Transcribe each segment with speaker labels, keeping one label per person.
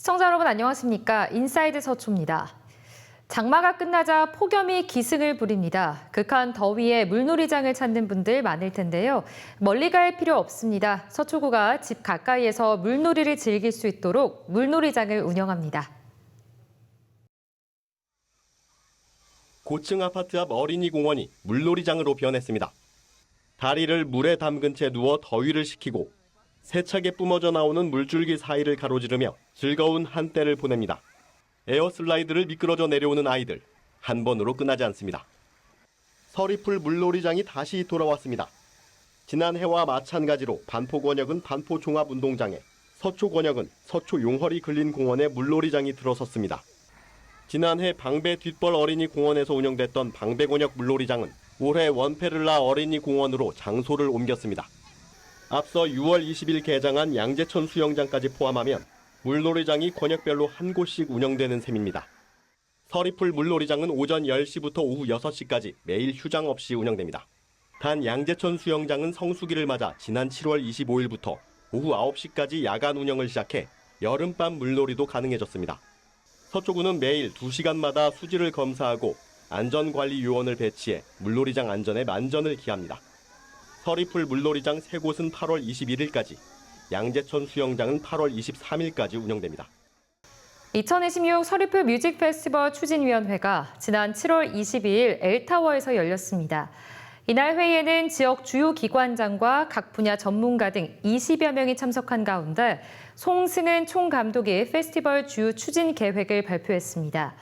Speaker 1: 시청자 여러분 안녕하십니까? 인사이드 서초입니다. 장마가 끝나자 폭염이 기승을 부립니다. 극한 더위에 물놀이장을 찾는 분들 많을 텐데요. 멀리 갈 필요 없습니다. 서초구가 집 가까이에서 물놀이를 즐길 수 있도록 물놀이장을 운영합니다.
Speaker 2: 고층 아파트 앞 어린이 공원이 물놀이장으로 변했습니다. 다리를 물에 담근 채 누워 더위를 식히고 세차게 뿜어져 나오는 물줄기 사이를 가로지르며 즐거운 한때를 보냅니다. 에어슬라이드를 미끄러져 내려오는 아이들, 한 번으로 끝나지 않습니다. 서리풀 물놀이장이 다시 돌아왔습니다. 지난해와 마찬가지로 반포권역은 반포종합운동장에, 서초권역은 서초용허리 근린공원에 물놀이장이 들어섰습니다. 지난해 방배 뒷벌 어린이 공원에서 운영됐던 방배권역 물놀이장은 올해 원페를라 어린이 공원으로 장소를 옮겼습니다. 앞서 6월 20일 개장한 양재천 수영장까지 포함하면 물놀이장이 권역별로 한 곳씩 운영되는 셈입니다. 서리풀 물놀이장은 오전 10시부터 오후 6시까지 매일 휴장 없이 운영됩니다. 단 양재천 수영장은 성수기를 맞아 지난 7월 25일부터 오후 9시까지 야간 운영을 시작해 여름밤 물놀이도 가능해졌습니다. 서초구는 매일 2시간마다 수질을 검사하고 안전관리 요원을 배치해 물놀이장 안전에 만전을 기합니다. 서리풀 물놀이장 3곳은 8월 21일까지, 양재천 수영장은 8월 23일까지 운영됩니다.
Speaker 1: 2026 서리풀 뮤직 페스티벌 추진위원회가 지난 7월 22일 L타워에서 열렸습니다. 이날 회의에는 지역 주요 기관장과 각 분야 전문가 등 20여 명이 참석한 가운데 송승은 총감독이 페스티벌 주요 추진 계획을 발표했습니다.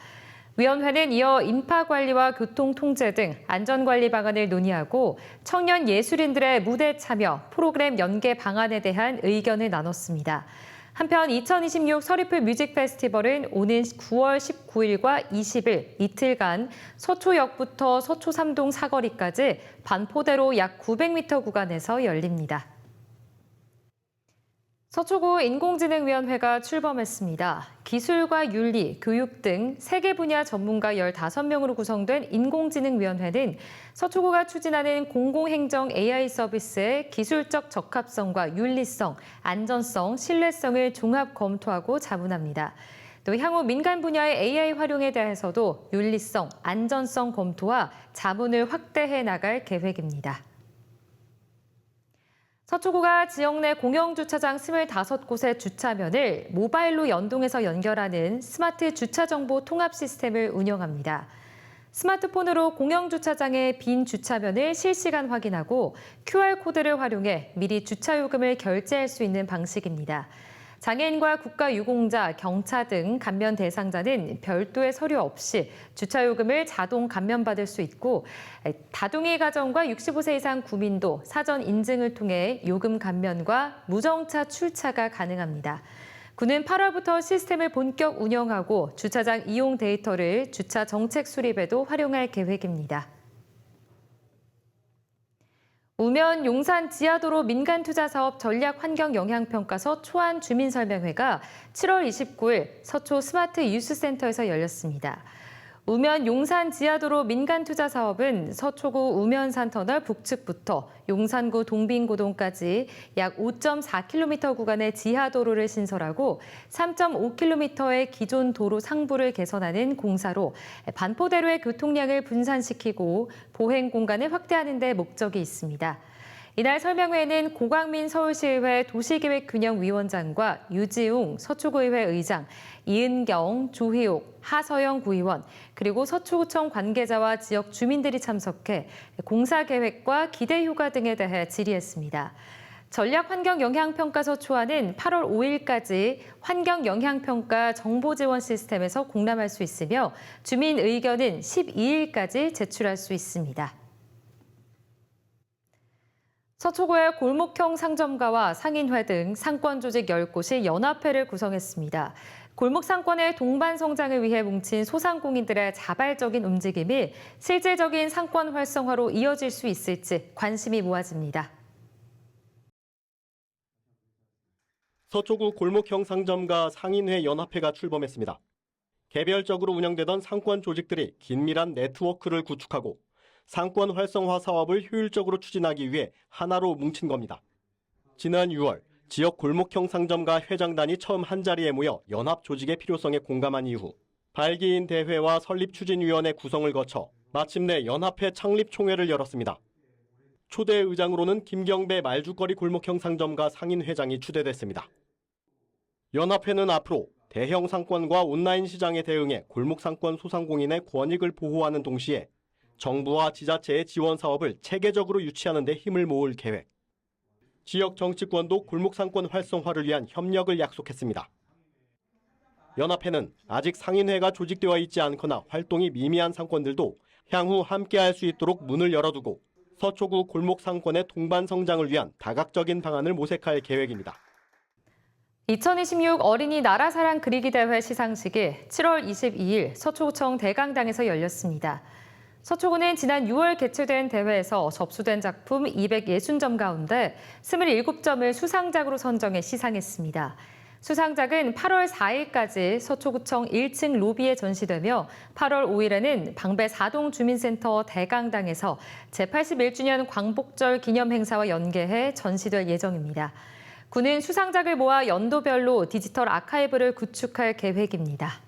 Speaker 1: 위원회는 이어 인파관리와 교통통제 등 안전관리 방안을 논의하고 청년 예술인들의 무대 참여, 프로그램 연계 방안에 대한 의견을 나눴습니다. 한편 2026 서리풀 뮤직 페스티벌은 오는 9월 19일과 20일 이틀간 서초역부터 서초 3동 사거리까지 반포대로 약 900m 구간에서 열립니다. 서초구 인공지능위원회가 출범했습니다. 기술과 윤리, 교육 등 3개 분야 전문가 15명으로 구성된 인공지능위원회는 서초구가 추진하는 공공행정 AI 서비스의 기술적 적합성과 윤리성, 안전성, 신뢰성을 종합 검토하고 자문합니다. 또 향후 민간 분야의 AI 활용에 대해서도 윤리성, 안전성 검토와 자문을 확대해 나갈 계획입니다. 서초구가 지역 내 공영주차장 25곳의 주차면을 모바일로 연동해서 연결하는 스마트 주차정보 통합 시스템을 운영합니다. 스마트폰으로 공영주차장의 빈 주차면을 실시간 확인하고 QR코드를 활용해 미리 주차요금을 결제할 수 있는 방식입니다. 장애인과 국가유공자, 경차 등 감면 대상자는 별도의 서류 없이 주차요금을 자동 감면받을 수 있고 다둥이 가정과 65세 이상 구민도 사전 인증을 통해 요금 감면과 무정차 출차가 가능합니다. 구는 8월부터 시스템을 본격 운영하고 주차장 이용 데이터를 주차 정책 수립에도 활용할 계획입니다. 우면 용산 지하도로 민간투자사업 전략환경영향평가서 초안 주민설명회가 7월 29일 서초 스마트 유스센터에서 열렸습니다. 우면 용산 지하도로 민간투자사업은 서초구 우면산터널 북측부터 용산구 동빈고동까지 약 5.4km 구간의 지하도로를 신설하고 3.5km의 기존 도로 상부를 개선하는 공사로 반포대로의 교통량을 분산시키고 보행 공간을 확대하는 데 목적이 있습니다. 이날 설명회에는 고광민 서울시의회 도시계획균형위원장과 유지웅 서초구의회 의장, 이은경, 조희옥, 하서영 구의원, 그리고 서초구청 관계자와 지역 주민들이 참석해 공사 계획과 기대 효과 등에 대해 질의했습니다. 전략환경영향평가서 초안은 8월 5일까지 환경영향평가 정보지원 시스템에서 공람할 수 있으며 주민 의견은 12일까지 제출할 수 있습니다. 서초구의 골목형 상점가와 상인회 등 상권 조직 10곳이 연합회를 구성했습니다. 골목 상권의 동반 성장을 위해 뭉친 소상공인들의 자발적인 움직임이 실질적인 상권 활성화로 이어질 수 있을지 관심이 모아집니다.
Speaker 2: 서초구 골목형 상점가 상인회 연합회가 출범했습니다. 개별적으로 운영되던 상권 조직들이 긴밀한 네트워크를 구축하고 상권 활성화 사업을 효율적으로 추진하기 위해 하나로 뭉친 겁니다. 지난 6월 지역 골목형 상점과 회장단이 처음 한자리에 모여 연합 조직의 필요성에 공감한 이후 발기인 대회와 설립추진위원회 구성을 거쳐 마침내 연합회 창립총회를 열었습니다. 초대 의장으로는 김경배 말죽거리 골목형 상점가 상인회장이 추대됐습니다. 연합회는 앞으로 대형 상권과 온라인 시장에 대응해 골목상권 소상공인의 권익을 보호하는 동시에 정부와 지자체의 지원 사업을 체계적으로 유치하는 데 힘을 모을 계획. 지역 정치권도 골목상권 활성화를 위한 협력을 약속했습니다. 연합회는 아직 상인회가 조직되어 있지 않거나 활동이 미미한 상권들도 향후 함께할 수 있도록 문을 열어두고 서초구 골목상권의 동반 성장을 위한 다각적인 방안을 모색할 계획입니다.
Speaker 1: 2026 어린이 나라사랑 그리기 대회 시상식이 7월 22일 서초구청 대강당에서 열렸습니다. 서초구는 지난 6월 개최된 대회에서 접수된 작품 260점 가운데 27점을 수상작으로 선정해 시상했습니다. 수상작은 8월 4일까지 서초구청 1층 로비에 전시되며 8월 5일에는 방배 4동 주민센터 대강당에서 제81주년 광복절 기념 행사와 연계해 전시될 예정입니다. 구는 수상작을 모아 연도별로 디지털 아카이브를 구축할 계획입니다.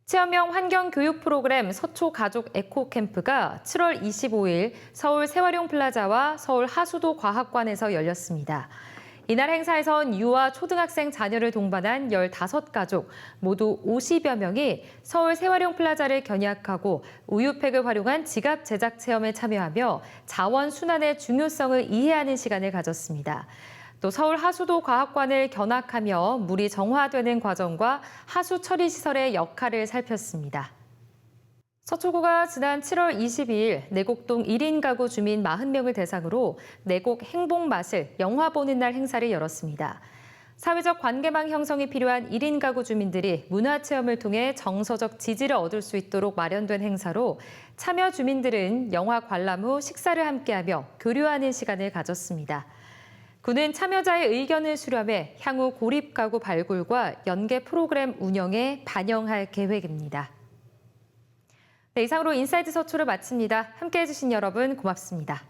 Speaker 1: 체험형 환경교육 프로그램 서초가족 에코캠프가 7월 25일 서울 세화룡 플라자와 서울 하수도 과학관에서 열렸습니다. 이날 행사에선 유아 초등학생 자녀를 동반한 15가족, 모두 50여 명이 서울 세화룡 플라자를 견학하고 우유팩을 활용한 지갑 제작 체험에 참여하며 자원 순환의 중요성을 이해하는 시간을 가졌습니다. 또 서울 하수도 과학관을 견학하며 물이 정화되는 과정과 하수 처리 시설의 역할을 살폈습니다. 서초구가 지난 7월 22일 내곡동 1인 가구 주민 40명을 대상으로 내곡 행복맛을 영화 보는 날 행사를 열었습니다. 사회적 관계망 형성이 필요한 1인 가구 주민들이 문화체험을 통해 정서적 지지를 얻을 수 있도록 마련된 행사로 참여 주민들은 영화 관람 후 식사를 함께하며 교류하는 시간을 가졌습니다. 구는 참여자의 의견을 수렴해 향후 고립가구 발굴과 연계 프로그램 운영에 반영할 계획입니다. 네, 이상으로 인사이트 서초를 마칩니다. 함께해 주신 여러분 고맙습니다.